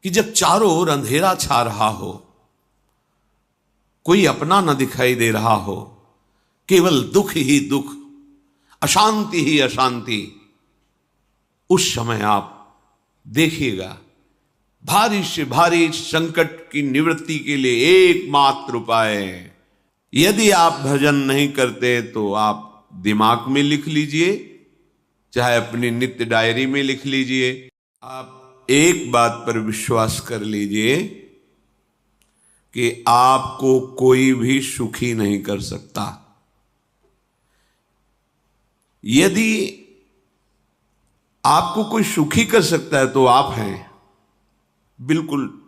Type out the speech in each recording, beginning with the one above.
कि जब चारों ओर अंधेरा छा रहा हो, कोई अपना न दिखाई दे रहा हो, केवल दुख ही दुख, अशांति ही अशांति, उस समय आप देखिएगा भारी से भारी संकट की निवृत्ति के लिए एकमात्र उपाय है। यदि आप भजन नहीं करते तो आप दिमाग में लिख लीजिए, चाहे अपनी नित्य डायरी में लिख लीजिए। आप एक बात पर विश्वास कर लीजिए कि आपको कोई भी सुखी नहीं कर सकता। यदि आपको कोई सुखी कर सकता है तो आप हैं। बिल्कुल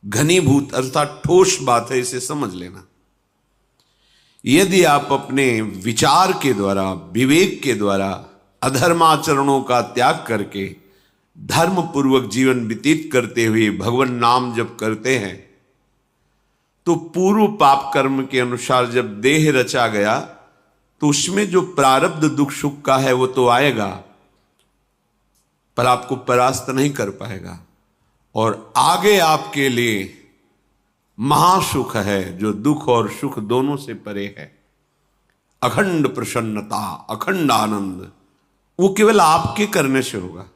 घनीभूत अर्थात ठोस बात है, इसे समझ लेना। यदि आप अपने विचार के द्वारा, विवेक के द्वारा अधर्माचरणों का त्याग करके धर्म पूर्वक जीवन व्यतीत करते हुए भगवान नाम जप करते हैं, तो पूर्व पाप कर्म के अनुसार जब देह रचा गया तो उसमें जो प्रारब्ध दुख सुख का है वो तो आएगा, पर आपको परास्त नहीं कर पाएगा। और आगे आपके लिए महासुख है जो दुख और सुख दोनों से परे है। अखंड प्रसन्नता, अखंड आनंद, वो केवल आपके करने से होगा।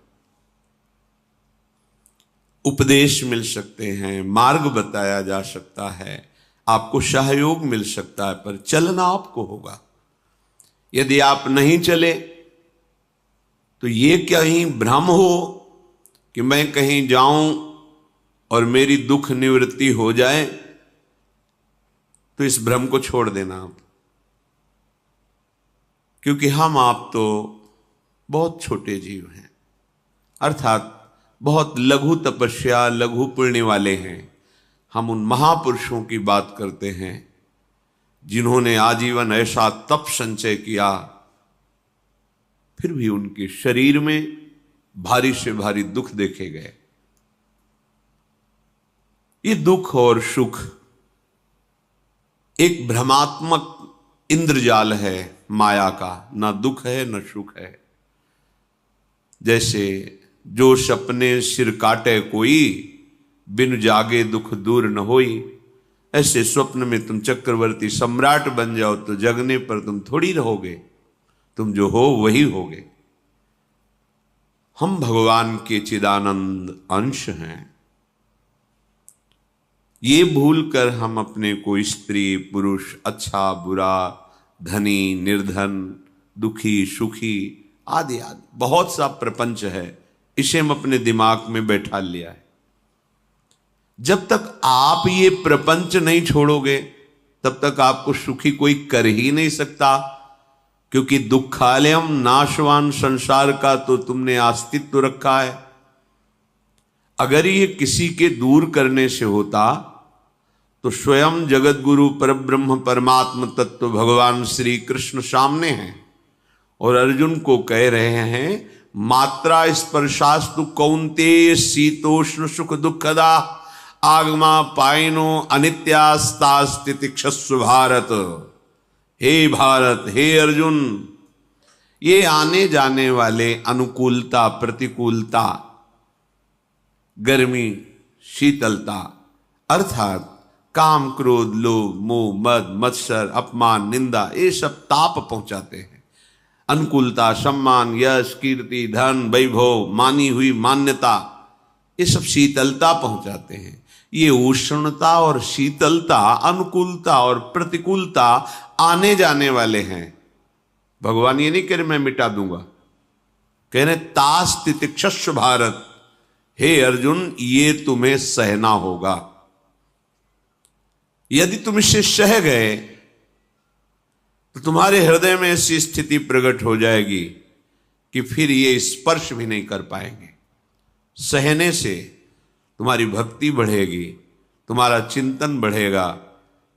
उपदेश मिल सकते हैं, मार्ग बताया जा सकता है, आपको सहयोग मिल सकता है, पर चलना आपको होगा। यदि आप नहीं चले तो ये कहीं भ्रम हो कि मैं कहीं जाऊं और मेरी दुख निवृत्ति हो जाए, तो इस भ्रम को छोड़ देना आप। क्योंकि हम आप तो बहुत छोटे जीव हैं, अर्थात बहुत लघु तपस्या, लघु पुण्य वाले हैं। हम उन महापुरुषों की बात करते हैं जिन्होंने आजीवन ऐसा तप संचय किया, फिर भी उनके शरीर में भारी से भारी दुख देखे गए। ये दुख और सुख एक भ्रमात्मक इंद्रजाल है माया का, ना दुख है न सुख है। जैसे जो सपने सिर काटे कोई, बिन जागे दुख दूर न होई। ऐसे स्वप्न में तुम चक्रवर्ती सम्राट बन जाओ तो जगने पर तुम थोड़ी रहोगे, तुम जो हो वही होगे। हम भगवान के चिदानंद अंश हैं। ये भूल कर हम अपने को स्त्री पुरुष, अच्छा बुरा, धनी निर्धन, दुखी सुखी आदि आदि बहुत सा प्रपंच है, इसे हम अपने दिमाग में बैठा लिया है। जब तक आप ये प्रपंच नहीं छोड़ोगे तब तक आपको सुखी कोई कर ही नहीं सकता, क्योंकि दुखालयम नाशवान संसार का तो तुमने अस्तित्व रखा है। अगर ये किसी के दूर करने से होता तो स्वयं जगत गुरु परब्रह्म परमात्म तत्व भगवान श्री कृष्ण सामने हैं और अर्जुन को कह रहे हैं, मात्रा स्पर्शास्तु कौन्तेय शीतोष्ण सुख दुखदा आगमा पायनो अनित्यास्तास्तितिक्षस्व भारत। हे भारत, हे अर्जुन, ये आने जाने वाले अनुकूलता प्रतिकूलता, गर्मी शीतलता, अर्थात काम क्रोध लोभ मोह मद मत्सर अपमान निंदा, ये सब ताप पहुंचाते हैं। अनुकूलता सम्मान यश कीर्ति धन वैभव मानी हुई मान्यता, ये सब शीतलता पहुंचाते हैं। ये उष्णता और शीतलता, अनुकूलता और प्रतिकूलता आने जाने वाले हैं। भगवान ये नहीं कह रहे मैं मिटा दूंगा, कह रहे तास तितिक्षस्व भारत। हे अर्जुन, ये तुम्हें सहना होगा। यदि तुम इसे सह गए तो तुम्हारे हृदय में ऐसी स्थिति प्रकट हो जाएगी कि फिर ये स्पर्श भी नहीं कर पाएंगे। सहने से तुम्हारी भक्ति बढ़ेगी, तुम्हारा चिंतन बढ़ेगा,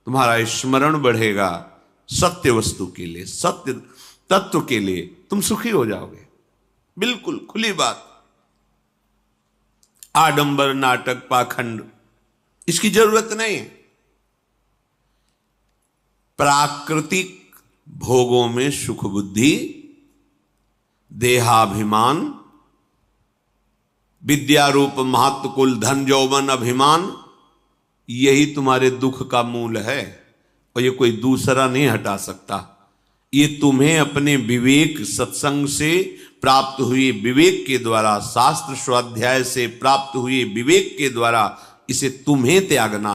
तुम्हारा स्मरण बढ़ेगा, सत्य वस्तु के लिए, सत्य तत्व के लिए तुम सुखी हो जाओगे। बिल्कुल खुली बात। आडंबर नाटक पाखंड इसकी जरूरत नहीं है। प्राकृतिक भोगों में सुख बुद्धि, देहाभिमान, विद्या रूप महत्व कुल धन यौवन अभिमान, यही तुम्हारे दुख का मूल है और ये कोई दूसरा नहीं हटा सकता। ये तुम्हें अपने विवेक सत्संग से प्राप्त हुए विवेक के द्वारा, शास्त्र स्वाध्याय से प्राप्त हुए विवेक के द्वारा इसे तुम्हें त्यागना